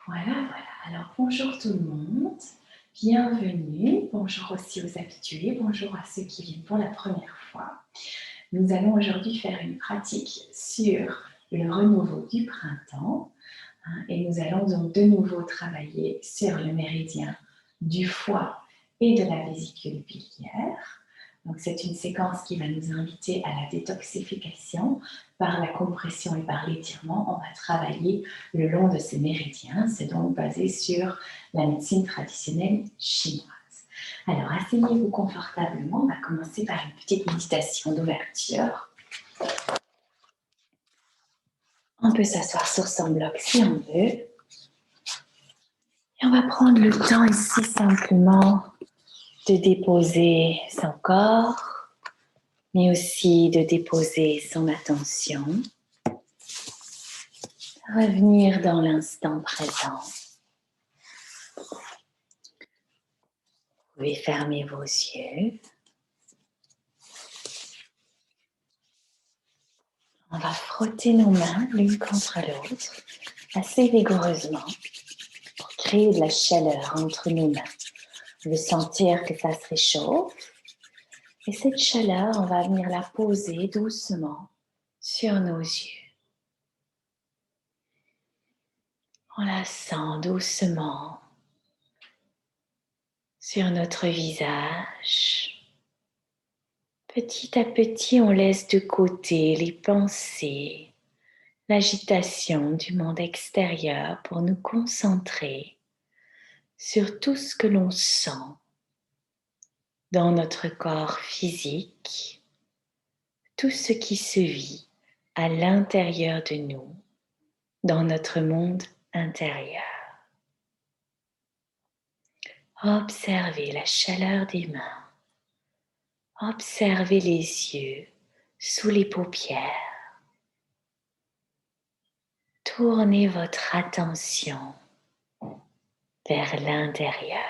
Voilà. Alors, bonjour tout le monde. Bienvenue. Bonjour aussi aux habitués. Bonjour à ceux qui viennent pour la première fois. Nous allons aujourd'hui faire une pratique sur le renouveau du printemps. Et nous allons donc de nouveau travailler sur le méridien du foie et de la vésicule biliaire. Donc, c'est une séquence qui va nous inviter à la détoxification par la compression et par l'étirement. On va travailler le long de ces méridiens. C'est donc basé sur la médecine traditionnelle chinoise. Alors, asseyez-vous confortablement. On va commencer par une petite méditation d'ouverture. On peut s'asseoir sur son bloc si on veut. Et on va prendre le temps ici simplement de déposer son corps, mais aussi de déposer son attention. Revenir dans l'instant présent. Vous pouvez fermer vos yeux. On va frotter nos mains l'une contre l'autre assez vigoureusement pour créer de la chaleur entre nos mains. On veut sentir que ça se réchauffe. Et cette chaleur, on va venir la poser doucement sur nos yeux. On la sent doucement sur notre visage. Petit à petit, on laisse de côté les pensées, l'agitation du monde extérieur pour nous concentrer sur tout ce que l'on sent dans notre corps physique, tout ce qui se vit à l'intérieur de nous, dans notre monde intérieur. Observez la chaleur des mains. Observez les yeux sous les paupières. Tournez votre attention vers l'intérieur.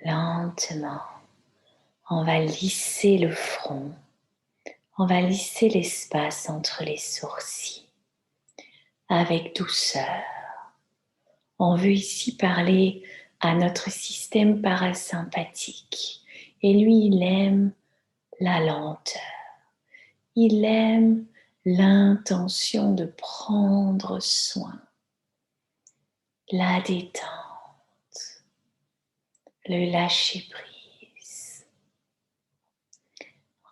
Lentement, on va lisser le front. On va lisser l'espace entre les sourcils. Avec douceur. On veut ici parler à notre système parasympathique. Et lui, il aime la lenteur. Il aime l'intention de prendre soin. La détente. Le lâcher prise.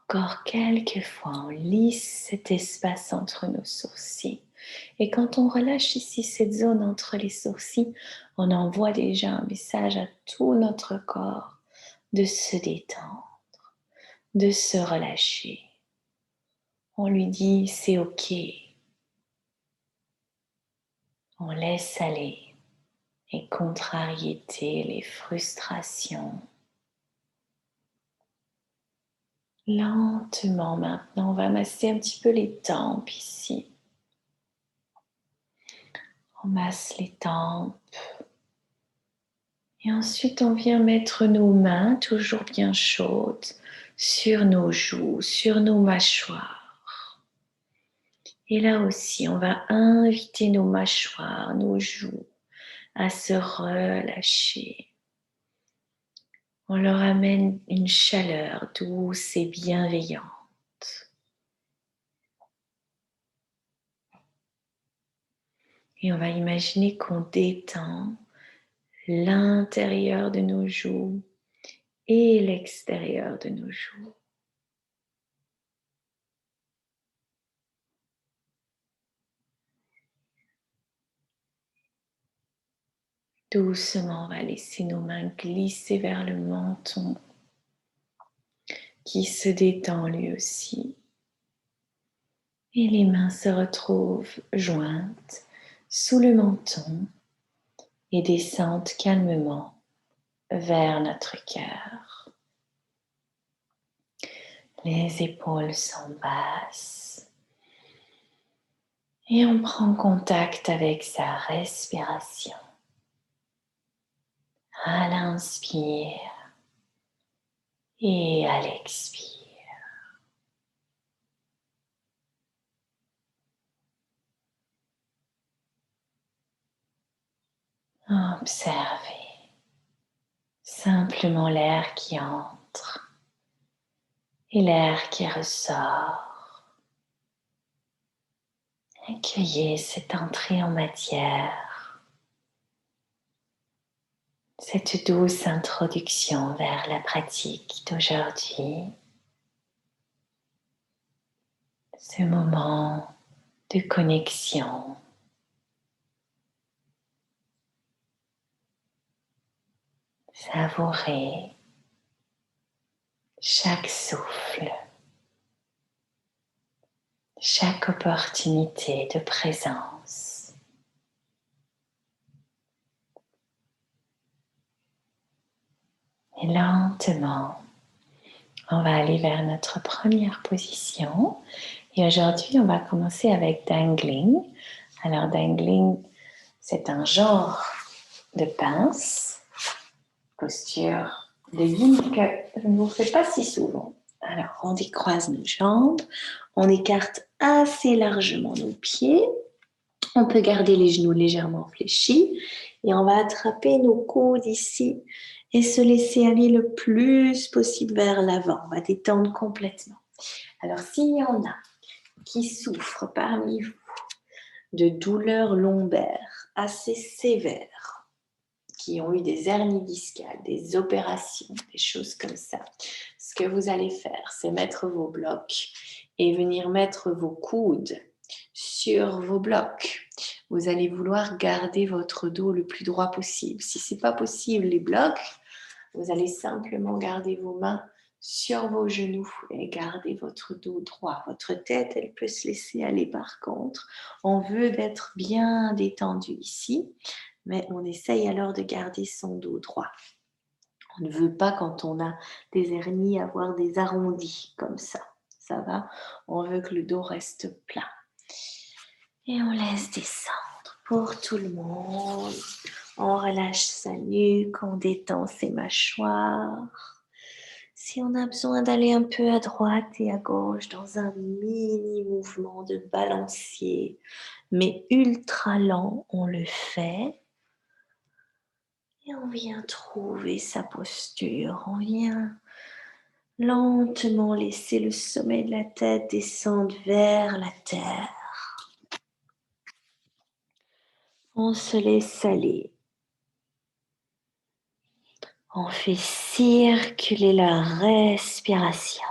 Encore quelques fois, on lisse cet espace entre nos sourcils. Et quand on relâche ici cette zone entre les sourcils, on envoie déjà un message à tout notre corps de se détendre, de se relâcher. On lui dit c'est ok. On laisse aller les contrariétés, les frustrations. Lentement maintenant, on va masser un petit peu les tempes ici. On masse les tempes. Et ensuite, on vient mettre nos mains, toujours bien chaudes, sur nos joues, sur nos mâchoires. Et là aussi, on va inviter nos mâchoires, nos joues à se relâcher. On leur amène une chaleur douce et bienveillante. Et on va imaginer qu'on détend l'intérieur de nos joues et l'extérieur de nos joues. Doucement, on va laisser nos mains glisser vers le menton qui se détend lui aussi. Et les mains se retrouvent jointes sous le menton et descendent calmement vers notre cœur. Les épaules sont basses et on prend contact avec sa respiration. À l'inspire et à l'expire. Observez simplement l'air qui entre et l'air qui ressort. Accueillez cette entrée en matière, cette douce introduction vers la pratique d'aujourd'hui, ce moment de connexion. Savourez chaque souffle, chaque opportunité de présence. Et lentement, on va aller vers notre première position. Et aujourd'hui, on va commencer avec dangling. Alors, dangling, c'est un genre de pince, posture de yin que je ne vous fais pas si souvent. Alors, on décroise nos jambes, on écarte assez largement nos pieds. On peut garder les genoux légèrement fléchis et on va attraper nos coudes ici et se laisser aller le plus possible vers l'avant. On va détendre complètement. Alors, s'il y en a qui souffrent parmi vous de douleurs lombaires assez sévères, qui ont eu des hernies discales, des opérations, des choses comme ça, ce que vous allez faire, c'est mettre vos blocs et venir mettre vos coudes sur vos blocs. Vous allez vouloir garder votre dos le plus droit possible. Si ce n'est pas possible, les blocs, vous allez simplement garder vos mains sur vos genoux et garder votre dos droit. Votre tête, elle peut se laisser aller par contre. On veut d'être bien détendu ici, mais on essaye alors de garder son dos droit. On ne veut pas, quand on a des hernies, avoir des arrondis comme ça. Ça va? On veut que le dos reste plat. Et on laisse descendre pour tout le monde. On relâche sa nuque, on détend ses mâchoires. Si on a besoin d'aller un peu à droite et à gauche dans un mini mouvement de balancier, mais ultra lent, on le fait. Et on vient trouver sa posture. On vient lentement laisser le sommet de la tête descendre vers la terre. On se laisse aller. On fait circuler la respiration.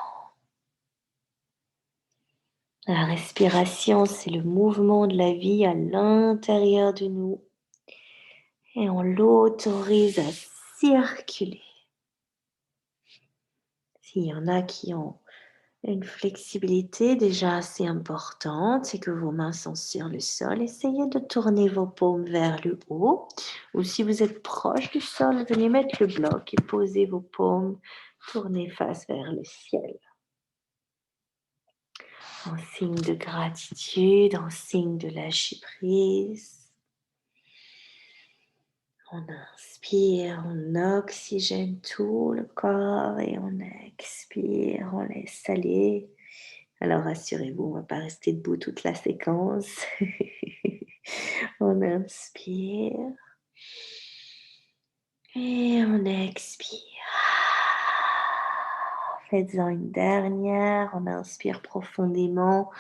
La respiration, c'est le mouvement de la vie à l'intérieur de nous. Et on l'autorise à circuler. S'il y en a qui ont une flexibilité déjà assez importante, c'est que vos mains sont sur le sol. Essayez de tourner vos paumes vers le haut. Ou si vous êtes proche du sol, venez mettre le bloc et posez vos paumes, tournez face vers le ciel. En signe de gratitude, en signe de lâcher prise. On inspire, on oxygène tout le corps et on expire, on laisse aller. Alors rassurez-vous, on ne va pas rester debout toute la séquence. On inspire et on expire. Faites-en une dernière, on inspire profondément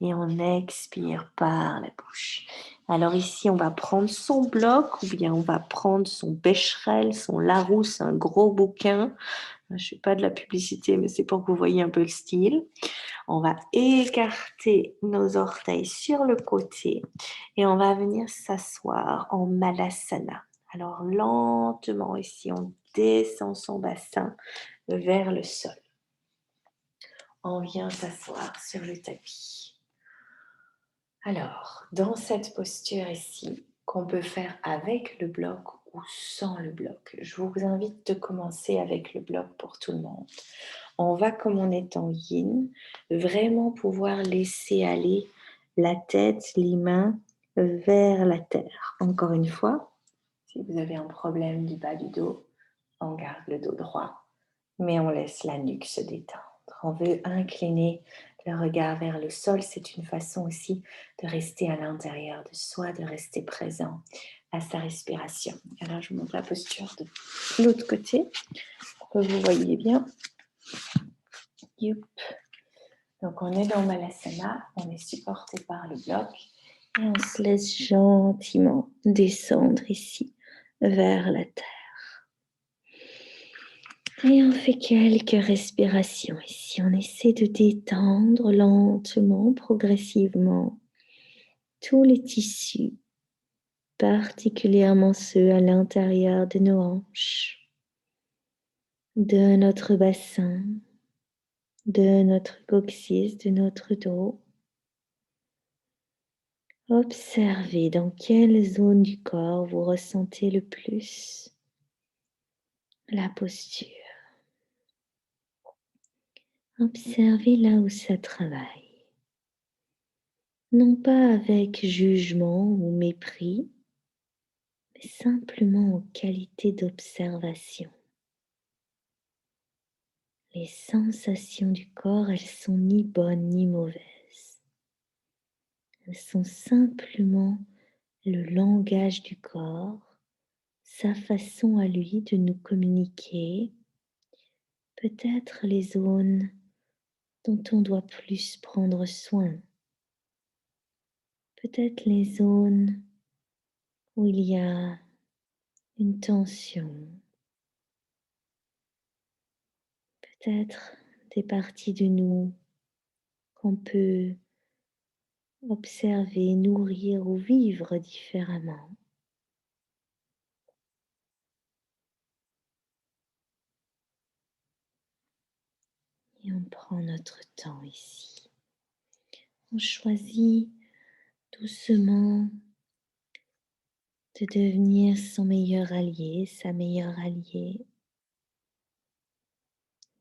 et on expire par la bouche. Alors ici, on va prendre son bloc ou bien on va prendre son Becherel, son Larousse, un gros bouquin. Je ne fais pas de la publicité, mais c'est pour que vous voyez un peu le style. On va écarter nos orteils sur le côté et on va venir s'asseoir en Malasana. Alors lentement ici, on descend son bassin vers le sol. On vient s'asseoir sur le tapis. Alors, dans cette posture ici, qu'on peut faire avec le bloc ou sans le bloc, je vous invite de commencer avec le bloc pour tout le monde. On va, comme on est en yin, vraiment pouvoir laisser aller la tête, les mains vers la terre. Encore une fois, si vous avez un problème du bas du dos, on garde le dos droit, mais on laisse la nuque se détendre. On veut incliner Le regard vers le sol, c'est une façon aussi de rester à l'intérieur de soi, de rester présent à sa respiration. Alors, je vous montre la posture de l'autre côté pour que vous voyez bien. Youp. Donc, on est dans Malasana, on est supporté par le bloc et on se laisse gentiment descendre ici vers la terre. Et on fait quelques respirations ici. On essaie de détendre lentement, progressivement tous les tissus, particulièrement ceux à l'intérieur de nos hanches, de notre bassin, de notre coccyx, de notre dos. Observez dans quelle zone du corps vous ressentez le plus la posture. Observez là où ça travaille. Non pas avec jugement ou mépris, mais simplement en qualité d'observation. Les sensations du corps, elles sont ni bonnes ni mauvaises. Elles sont simplement le langage du corps, sa façon à lui de nous communiquer, peut-être les zones dont on doit plus prendre soin, peut-être les zones où il y a une tension, peut-être des parties de nous qu'on peut observer, nourrir ou vivre différemment. Et on prend notre temps ici. On choisit doucement de devenir son meilleur allié, sa meilleure alliée,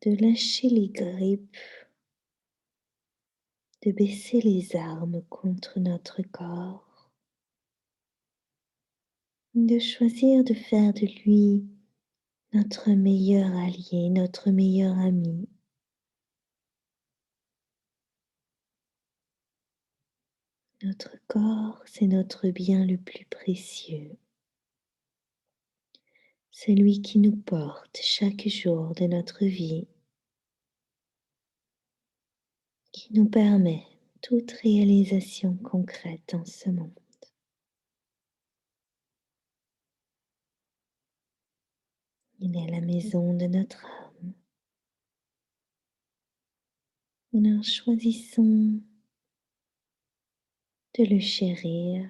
de lâcher les grippes, de baisser les armes contre notre corps, de choisir de faire de lui notre meilleur allié, notre meilleur ami. Notre corps, c'est notre bien le plus précieux, celui qui nous porte chaque jour de notre vie, qui nous permet toute réalisation concrète en ce monde. Il est la maison de notre âme. Nous choisissons de le chérir,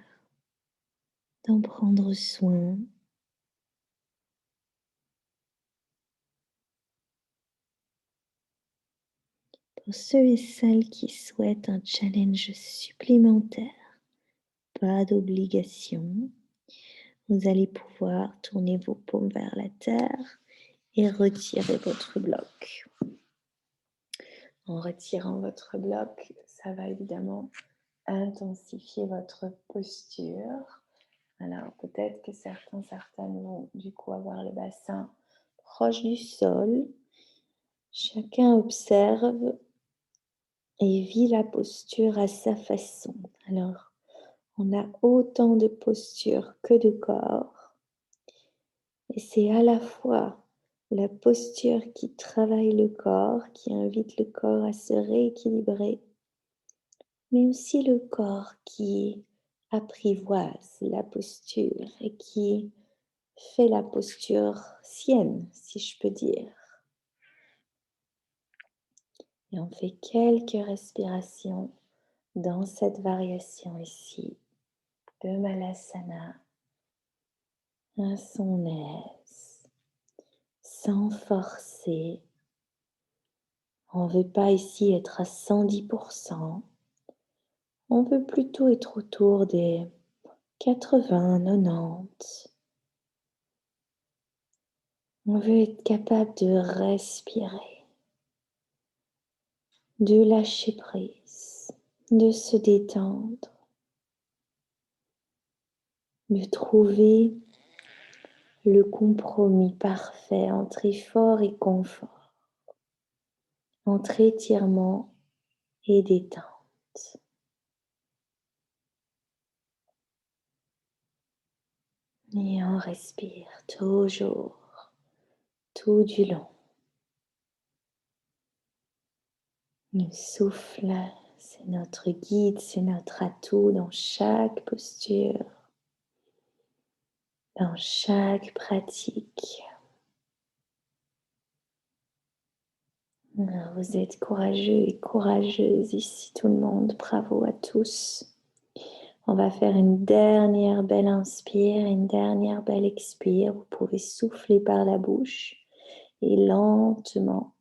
d'en prendre soin. Pour ceux et celles qui souhaitent un challenge supplémentaire, pas d'obligation, vous allez pouvoir tourner vos paumes vers la terre et retirer votre bloc. En retirant votre bloc, ça va évidemment intensifier votre posture. Alors peut-être que certaines vont du coup avoir le bassin proche du sol. Chacun observe et vit la posture à sa façon. Alors, on a autant de postures que de corps. Et c'est à la fois la posture qui travaille le corps, qui invite le corps à se rééquilibrer, mais aussi le corps qui apprivoise la posture et qui fait la posture sienne, si je peux dire. Et on fait quelques respirations dans cette variation ici de Malasana à son aise, sans forcer. On ne veut pas ici être à 110%. On veut plutôt être autour des 80, 90. On veut être capable de respirer, de lâcher prise, de se détendre, de trouver le compromis parfait entre effort et confort, entre étirement et détente. Et on respire toujours, tout du long. Le souffle, c'est notre guide, c'est notre atout dans chaque posture, dans chaque pratique. Vous êtes courageux et courageuses ici, tout le monde. Bravo à tous. On va faire une dernière belle inspire, une dernière belle expire. Vous pouvez souffler par la bouche et lentement,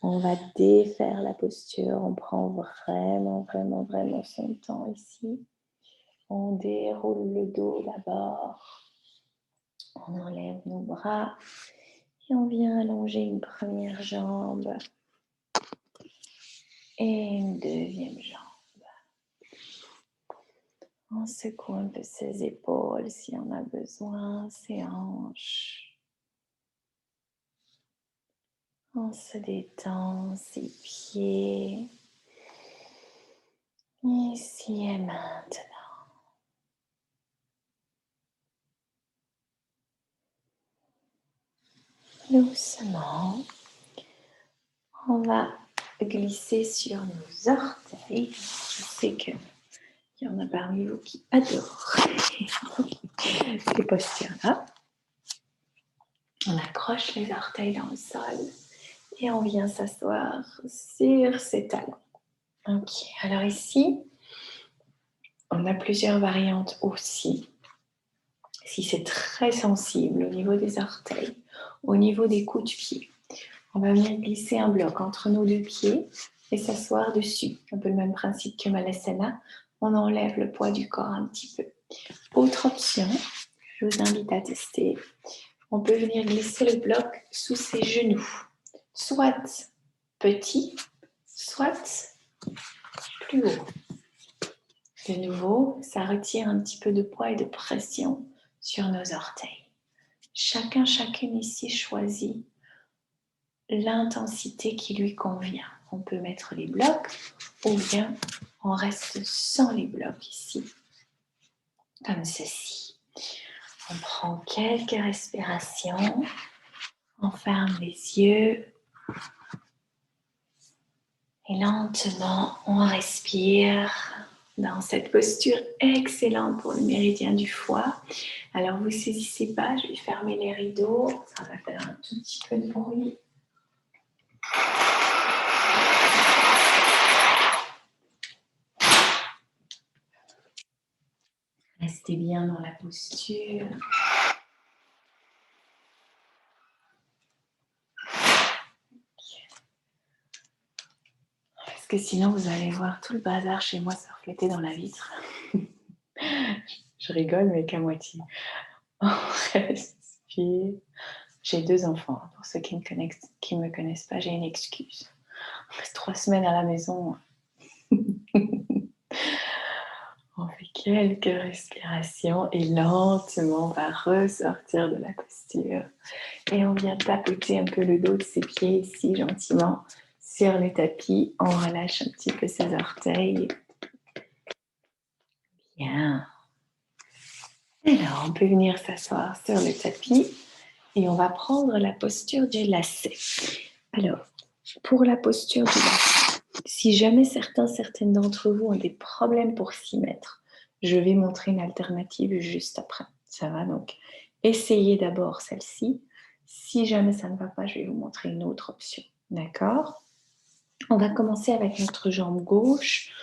on va défaire la posture. On prend vraiment, vraiment, vraiment son temps ici. On déroule le dos d'abord. On enlève nos bras et on vient allonger une première jambe et une deuxième jambe. On secoue un peu ses épaules si on a besoin, ses hanches. On se détend ses pieds. Ici et maintenant. Doucement, on va glisser sur nos orteils. Je sais qu'il y en a parmi vous qui adorent ces postures-là. On accroche les orteils dans le sol et on vient s'asseoir sur ses talons. Ok, alors ici, on a plusieurs variantes aussi. Si c'est très sensible au niveau des orteils, au niveau des coups de pied, on va venir glisser un bloc entre nos deux pieds et s'asseoir dessus. Un peu le même principe que Malasana. On enlève le poids du corps un petit peu. Autre option, je vous invite à tester. On peut venir glisser le bloc sous ses genoux. Soit petit, soit plus haut. De nouveau, ça retire un petit peu de poids et de pression sur nos orteils. Chacune ici choisit l'intensité qui lui convient. On peut mettre les blocs ou bien on reste sans les blocs ici, comme ceci. On prend quelques respirations, on ferme les yeux et lentement on respire dans cette posture excellente pour le méridien du foie. Alors vous ne saisissez pas, je vais fermer les rideaux, ça va faire un tout petit peu de bruit. Restez bien dans la posture. Parce que sinon, vous allez voir tout le bazar chez moi se refléter dans la vitre. Je rigole, mais qu'à moitié. On respire. J'ai 2 enfants. Pour ceux qui ne me connaissent pas, j'ai une excuse. On reste 3 semaines à la maison. On fait quelques respirations et lentement, on va ressortir de la posture. Et on vient tapoter un peu le dos de ses pieds ici, gentiment, sur le tapis. On relâche un petit peu ses orteils. Bien. Alors, on peut venir s'asseoir sur le tapis et on va prendre la posture du lacet. Alors, pour la posture du lacet, si jamais certaines d'entre vous ont des problèmes pour s'y mettre, je vais montrer une alternative juste après. Ça va donc? Essayez d'abord celle-ci. Si jamais ça ne va pas, je vais vous montrer une autre option. D'accord? On va commencer avec notre jambe gauche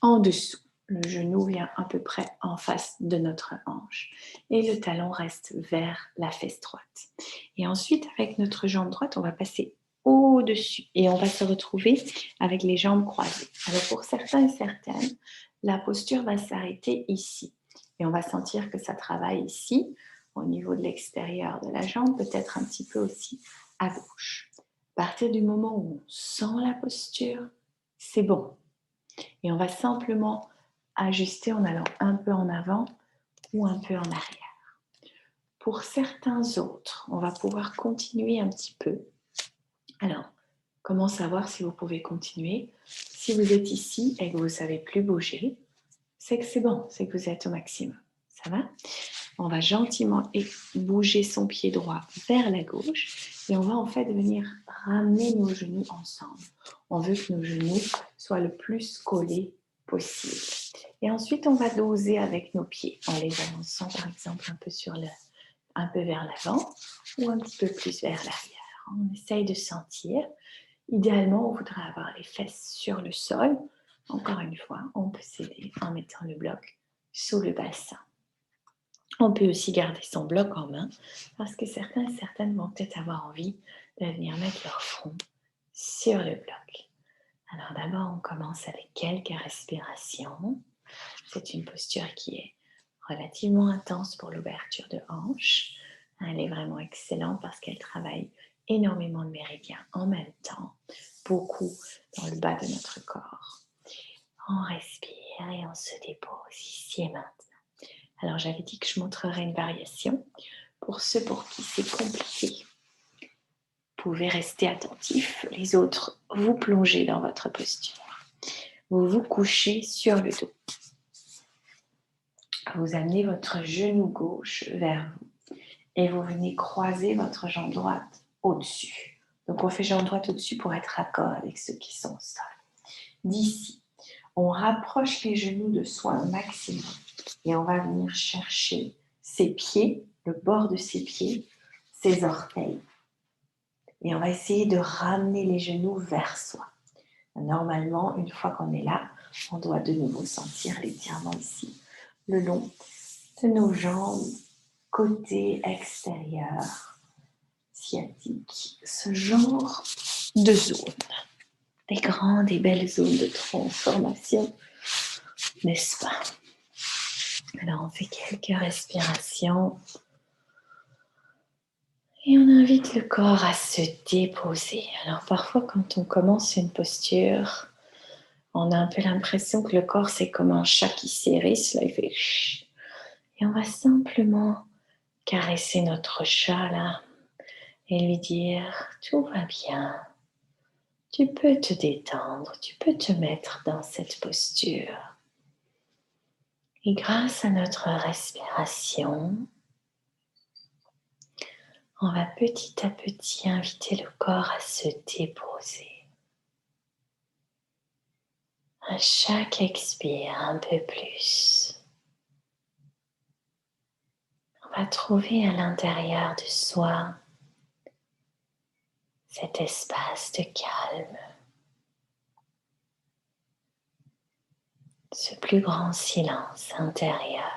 en dessous. Le genou vient à peu près en face de notre hanche et le talon reste vers la fesse droite. Et ensuite, avec notre jambe droite, on va passer au-dessus et on va se retrouver avec les jambes croisées. Alors pour certains et certaines, la posture va s'arrêter ici et on va sentir que ça travaille ici, au niveau de l'extérieur de la jambe, peut-être un petit peu aussi à gauche. À partir du moment où on sent la posture, c'est bon. Et on va simplement ajuster en allant un peu en avant ou un peu en arrière. Pour certains autres, on va pouvoir continuer un petit peu. Alors, Comment savoir si vous pouvez continuer? Si vous êtes ici et que vous ne savez plus bouger, c'est que c'est bon, c'est que vous êtes au maximum. Ça va? On va gentiment bouger son pied droit vers la gauche et on va en fait venir ramener nos genoux ensemble. On veut que nos genoux soient le plus collés possible. Et ensuite, on va doser avec nos pieds en les avançant par exemple un peu vers l'avant ou un petit peu plus vers l'arrière. On essaye de sentir. Idéalement, on voudrait avoir les fesses sur le sol. Encore une fois, on peut s'aider en mettant le bloc sous le bassin. On peut aussi garder son bloc en main parce que certains et certaines vont peut-être avoir envie de venir mettre leur front sur le bloc. Alors d'abord, on commence avec quelques respirations. C'est une posture qui est relativement intense pour l'ouverture de hanche. Elle est vraiment excellente parce qu'elle travaille énormément de méridiens en même temps, beaucoup dans le bas de notre corps. On respire et on se dépose ici et maintenant. Alors j'avais dit que je montrerais une variation. Pour ceux pour qui c'est compliqué, vous pouvez rester attentifs. Les autres, vous plongez dans votre posture. Vous vous couchez sur le dos. Vous amenez votre genou gauche vers vous et vous venez croiser votre jambe droite au-dessus. Donc on fait jambe droite au-dessus pour être raccord avec ceux qui sont au sol. D'ici, on rapproche les genoux de soi un maximum et on va venir chercher ses pieds, le bord de ses pieds, ses orteils. Et on va essayer de ramener les genoux vers soi. Normalement, une fois qu'on est là, on doit de nouveau sentir l'étirement ici, le long de nos jambes, côté extérieur, sciatique, ce genre de zone. Des grandes et belles zones de transformation, n'est-ce pas? Alors, on fait quelques respirations et on invite le corps à se déposer. Alors, parfois, quand on commence une posture, on a un peu l'impression que le corps, c'est comme un chat qui s'hérisse. Là, il fait chut. Et on va simplement caresser notre chat, là, et lui dire « Tout va bien. Tu peux te détendre. Tu peux te mettre dans cette posture. » Et grâce à notre respiration, on va petit à petit inviter le corps à se déposer. À chaque expire, un peu plus. On va trouver à l'intérieur de soi cet espace de calme, ce plus grand silence intérieur.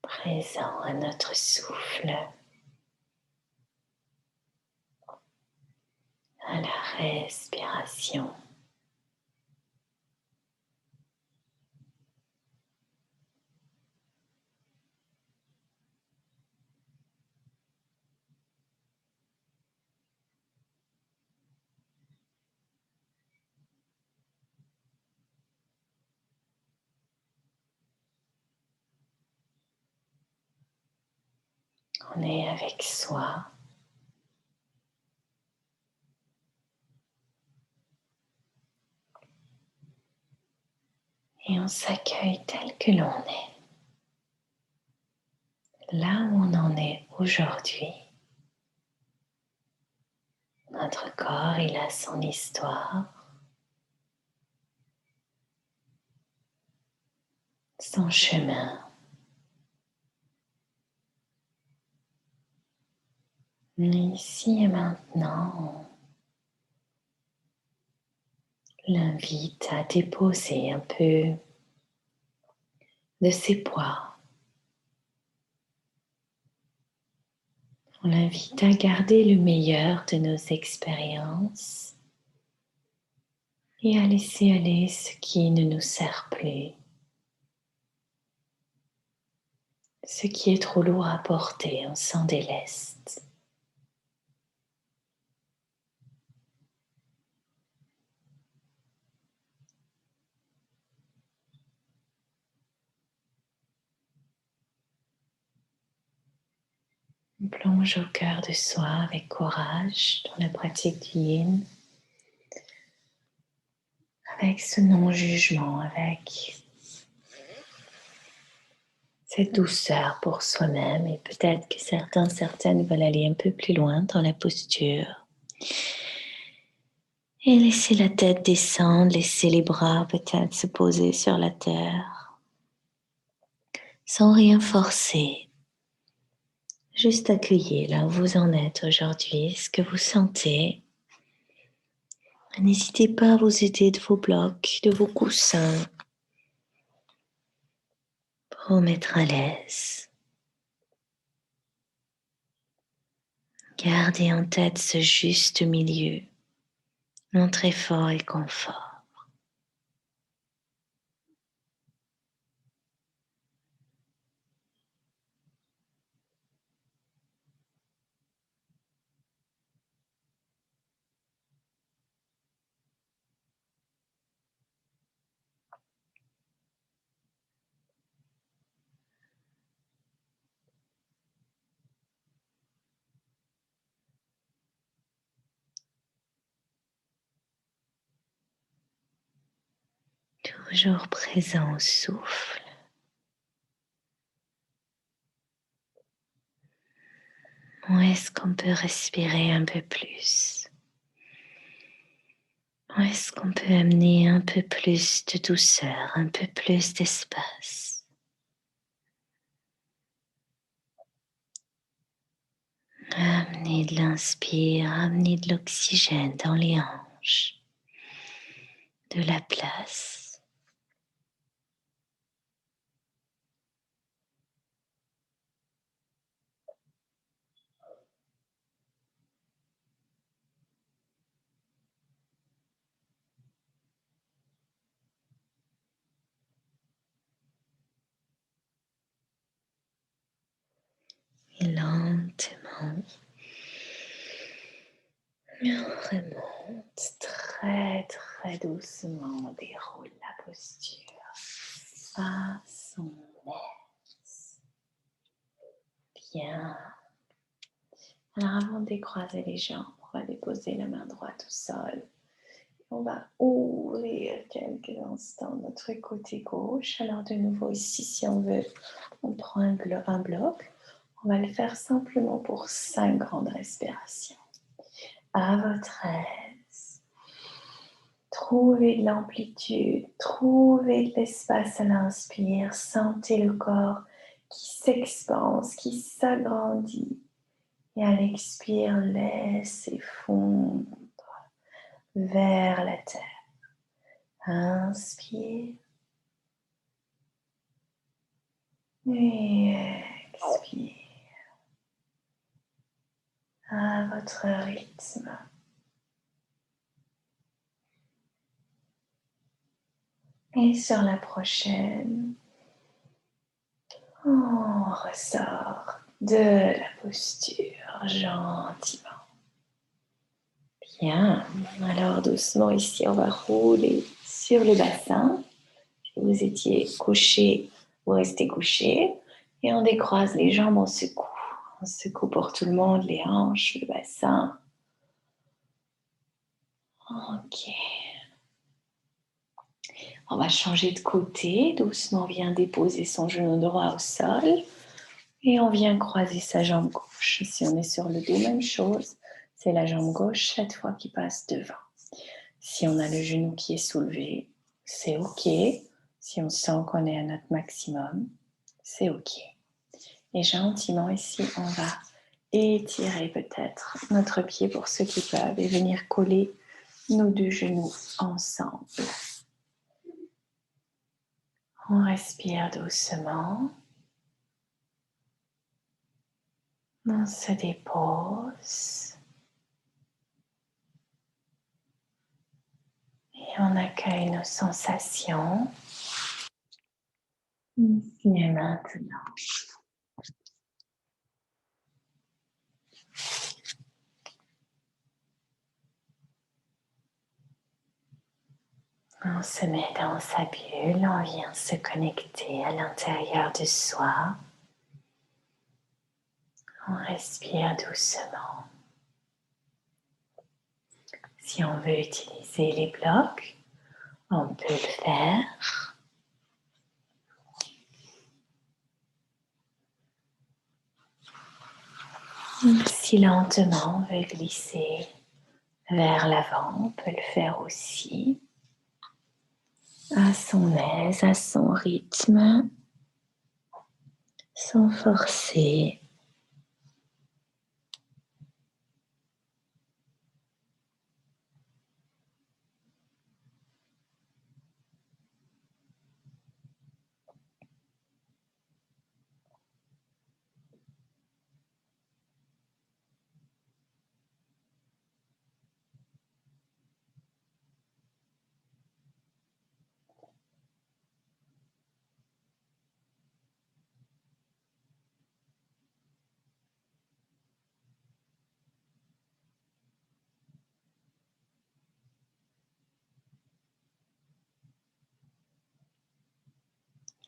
Présent à notre souffle, à la respiration. On est avec soi. Et on s'accueille tel que l'on est. Là où on en est aujourd'hui. Notre corps, il a son histoire, son chemin. Mais ici et maintenant, on l'invite à déposer un peu de ses poids. On l'invite à garder le meilleur de nos expériences et à laisser aller ce qui ne nous sert plus, ce qui est trop lourd à porter, on s'en déleste. On plonge au cœur de soi avec courage dans la pratique du yin, avec ce non-jugement, avec cette douceur pour soi-même. Et peut-être que certaines veulent aller un peu plus loin dans la posture. Et laisser la tête descendre, laisser les bras peut-être se poser sur la terre, sans rien forcer. Juste accueillir là où vous en êtes aujourd'hui, ce que vous sentez. N'hésitez pas à vous aider de vos blocs, de vos coussins, pour vous mettre à l'aise. Gardez en tête ce juste milieu, entre effort et confort. Toujours présent au souffle. Où est-ce qu'on peut respirer un peu plus? Où est-ce qu'on peut amener un peu plus de douceur, un peu plus d'espace? Amener de l'inspire, amener de l'oxygène dans les hanches, de la place. Et lentement, on remonte très doucement, on déroule la posture à son aise. Bien. Alors avant de décroiser les jambes, on va déposer la main droite au sol. On va ouvrir quelques instants notre côté gauche. Alors de nouveau ici, si on veut, on prend un bloc. On va le faire simplement pour 5 grandes respirations. À votre aise. Trouvez de l'amplitude, trouvez de l'espace à l'inspire. Sentez le corps qui s'expanse, qui s'agrandit. Et à l'expire, laissez fondre vers la terre. Inspire. Et expire. À votre rythme. Et sur la prochaine, on ressort de la posture gentiment. Bien, alors doucement ici, on va rouler sur le bassin. Si vous étiez couché, vous restez couché. Et on décroise les jambes, on secoue. On secoue pour tout le monde, les hanches, le bassin. Ok. On va changer de côté. Doucement, on vient déposer son genou droit au sol. Et on vient croiser sa jambe gauche. Si on est sur le dos, même chose. C'est la jambe gauche cette fois qui passe devant. Si on a le genou qui est soulevé, c'est OK. Si on sent qu'on est à notre maximum, c'est OK. Et gentiment ici, on va étirer peut-être notre pied pour ceux qui peuvent et venir coller nos deux genoux ensemble. On respire doucement. On se dépose. Et on accueille nos sensations. Ici et maintenant. On se met dans sa bulle, on vient se connecter à l'intérieur de soi. On respire doucement. Si on veut utiliser les blocs, on peut le faire. Si lentement on veut glisser vers l'avant, on peut le faire aussi. À son aise, à son rythme, sans forcer.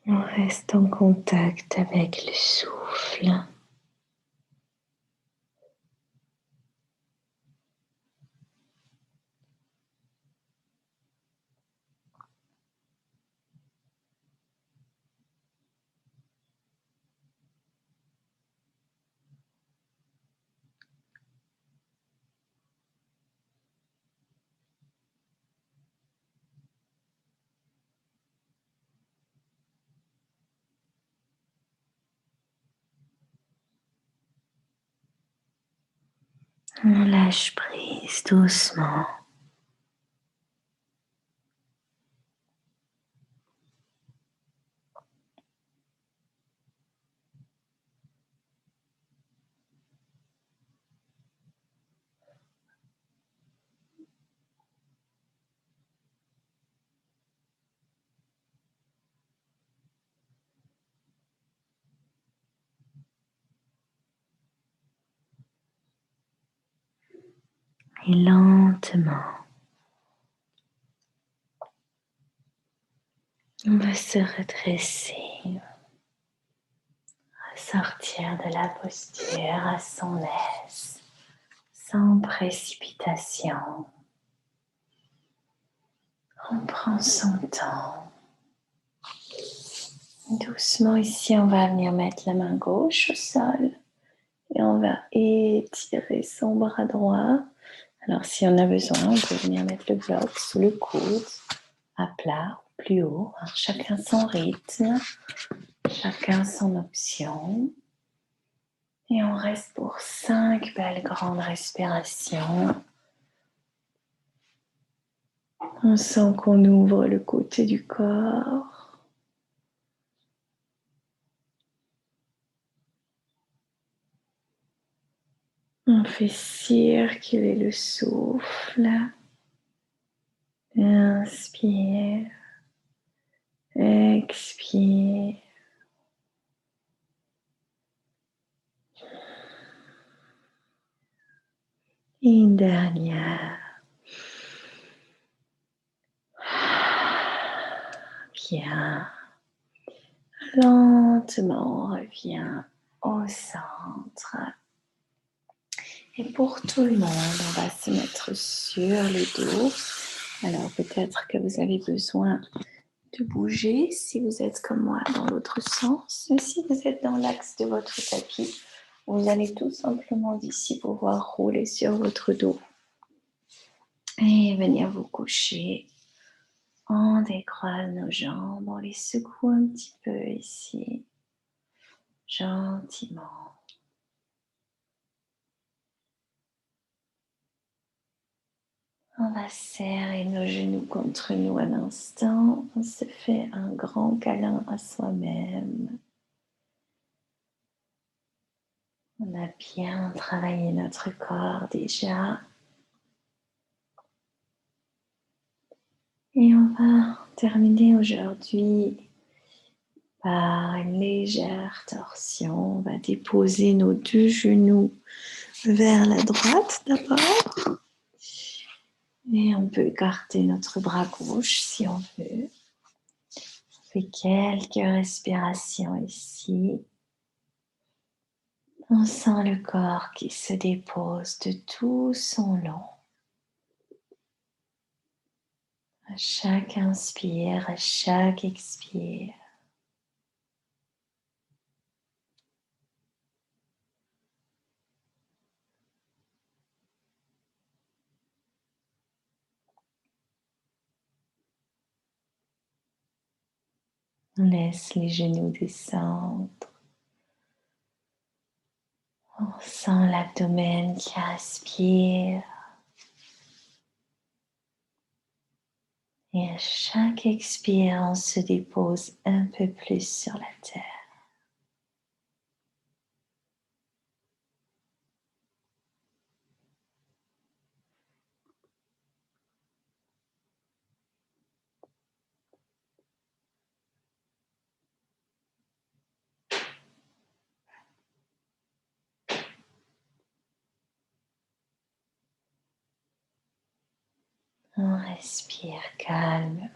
On reste en contact avec le souffle. On lâche prise doucement. Et lentement, on va se redresser, sortir de la posture à son aise, sans précipitation. On prend son temps. Doucement ici, on va venir mettre la main gauche au sol et on va étirer son bras droit. Alors si on a besoin, on peut venir mettre le bloc sous le coude, à plat ou plus haut. Alors, chacun son rythme, chacun son option. Et on reste pour 5 belles grandes respirations. On sent qu'on ouvre le côté du corps. On fait circuler le souffle. Inspire. Expire. Une dernière. Bien. Lentement, on revient au centre. Et pour tout le monde, on va se mettre sur le dos. Alors peut-être que vous avez besoin de bouger si vous êtes comme moi dans l'autre sens. Mais si vous êtes dans l'axe de votre tapis, vous allez tout simplement d'ici pouvoir rouler sur votre dos. Et venir vous coucher. On décroise nos jambes, on les secoue un petit peu ici, gentiment. On va serrer nos genoux contre nous un instant. On se fait un grand câlin à soi-même. On a bien travaillé notre corps déjà. Et on va terminer aujourd'hui par une légère torsion. On va déposer nos deux genoux vers la droite d'abord. Et on peut écarter notre bras gauche si on veut. On fait quelques respirations ici. On sent le corps qui se dépose de tout son long. À chaque inspire, à chaque expire. On laisse les genoux descendre. On sent l'abdomen qui aspire. Et à chaque expire, on se dépose un peu plus sur la terre. On respire calmement.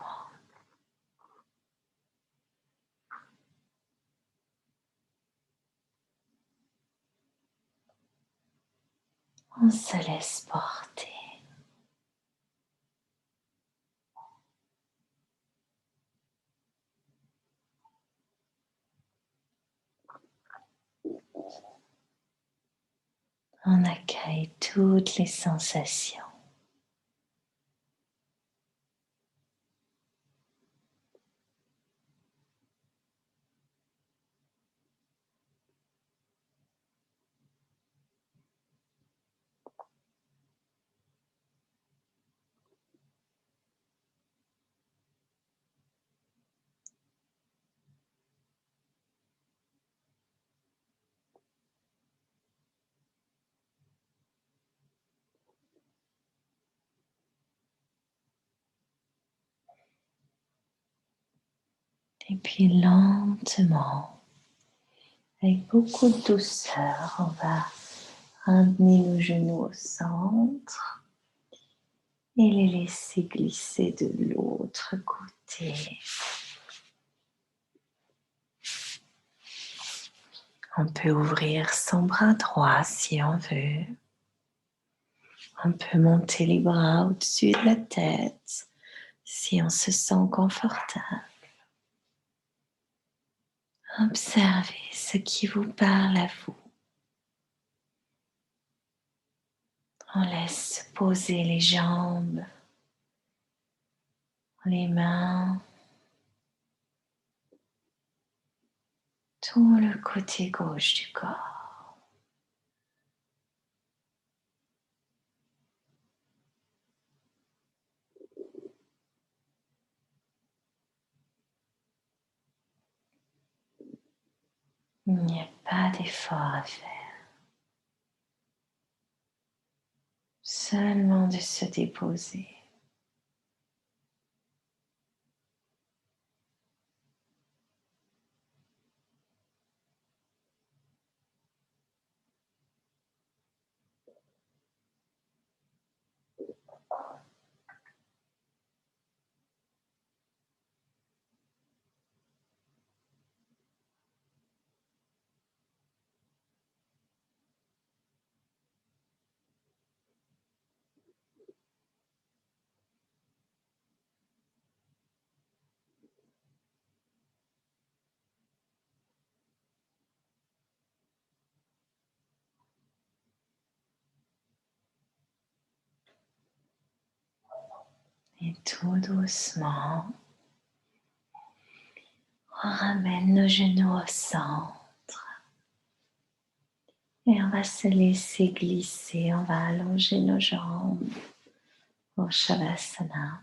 On se laisse porter. On accueille toutes les sensations. Et puis lentement, avec beaucoup de douceur, on va ramener nos genoux au centre et les laisser glisser de l'autre côté. On peut ouvrir son bras droit si on veut. On peut monter les bras au-dessus de la tête si on se sent confortable. Observez ce qui vous parle à vous. On laisse poser les jambes, les mains, tout le côté gauche du corps. Il n'y a pas d'effort à faire, seulement de se déposer. Et tout doucement, on ramène nos genoux au centre. Et on va se laisser glisser, on va allonger nos jambes au Shavasana.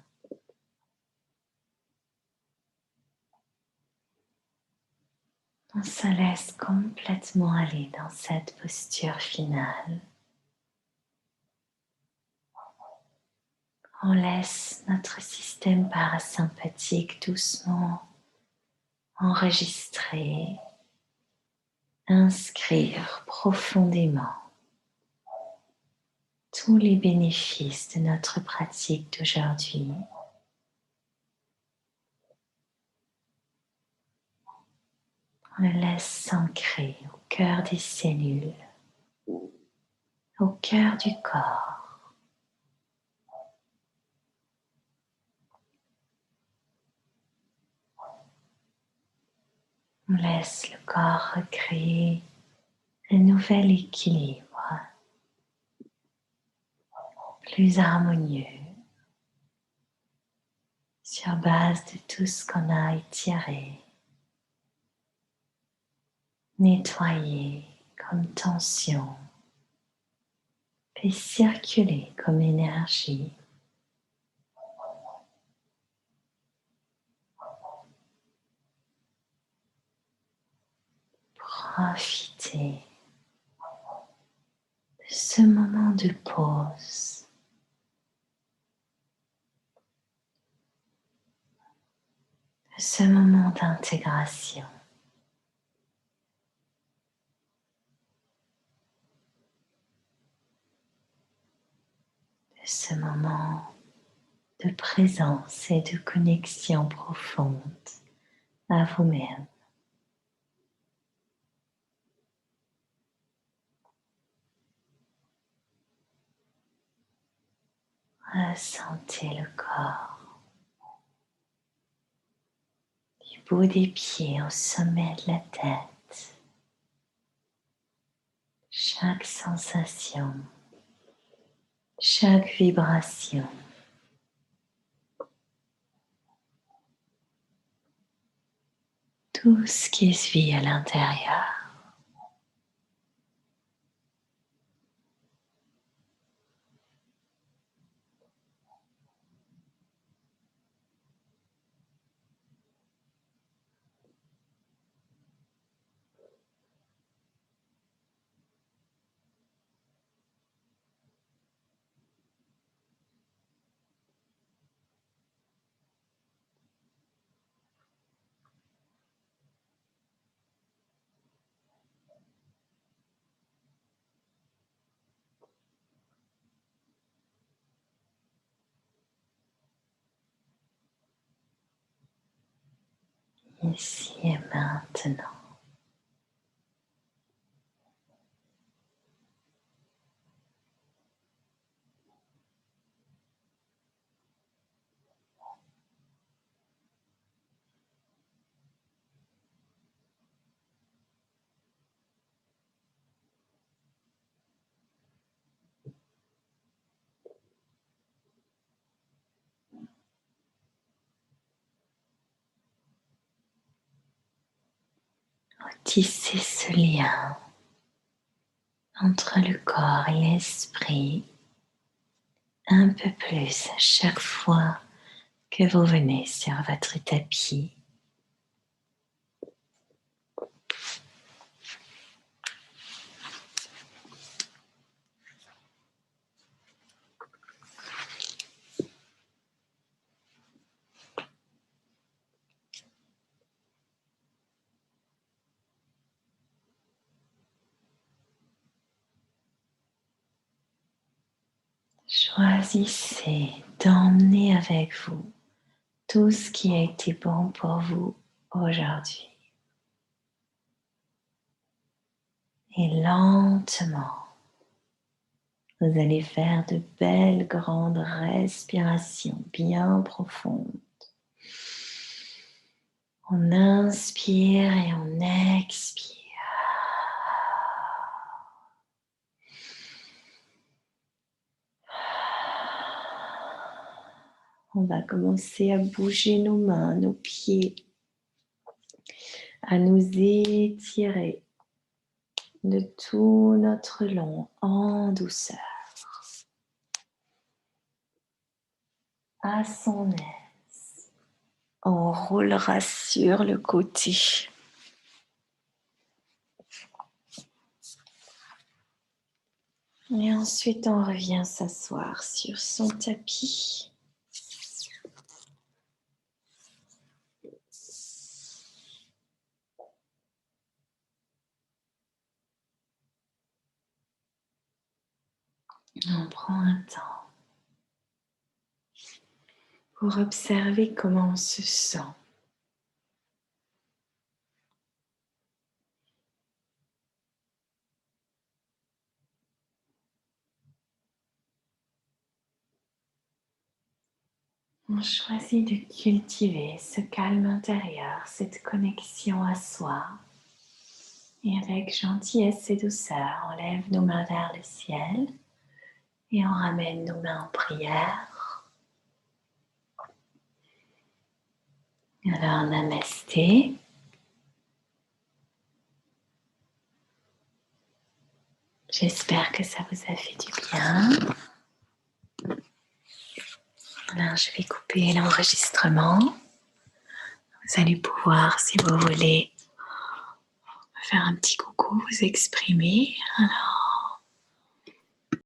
On se laisse complètement aller dans cette posture finale. On laisse notre système parasympathique doucement enregistrer, inscrire profondément tous les bénéfices de notre pratique d'aujourd'hui. On le laisse s'ancrer au cœur des cellules. au cœur du corps. On laisse le corps recréer un nouvel équilibre, plus harmonieux, sur base de tout ce qu'on a étiré, nettoyé comme tension, fait circuler comme énergie. Profitez de ce moment de pause, de ce moment d'intégration. De ce moment de présence et de connexion profonde à vous-même. Ressentez le corps, du bout des pieds au sommet de la tête. Chaque sensation, chaque vibration. Tout ce qui se vit à l'intérieur. Ici et maintenant. Tissez ce lien entre le corps et l'esprit un peu plus à chaque fois que vous venez sur votre tapis. Choisissez d'emmener avec vous tout ce qui a été bon pour vous aujourd'hui. Et lentement, vous allez faire de belles grandes respirations bien profondes. On inspire et on expire. On va commencer à bouger nos mains, nos pieds, à nous étirer de tout notre long en douceur, à son aise. On roulera sur le côté. Et ensuite, on revient s'asseoir sur son tapis. On prend un temps pour observer comment on se sent. On choisit de cultiver ce calme intérieur, cette connexion à soi. Et avec gentillesse et douceur, on lève nos mains vers le ciel et on ramène nos mains en prière. Alors, namasté. J'espère que ça vous a fait du bien. Alors, je vais couper l'enregistrement. Vous allez pouvoir, si vous voulez, faire un petit coucou, vous exprimer. Alors,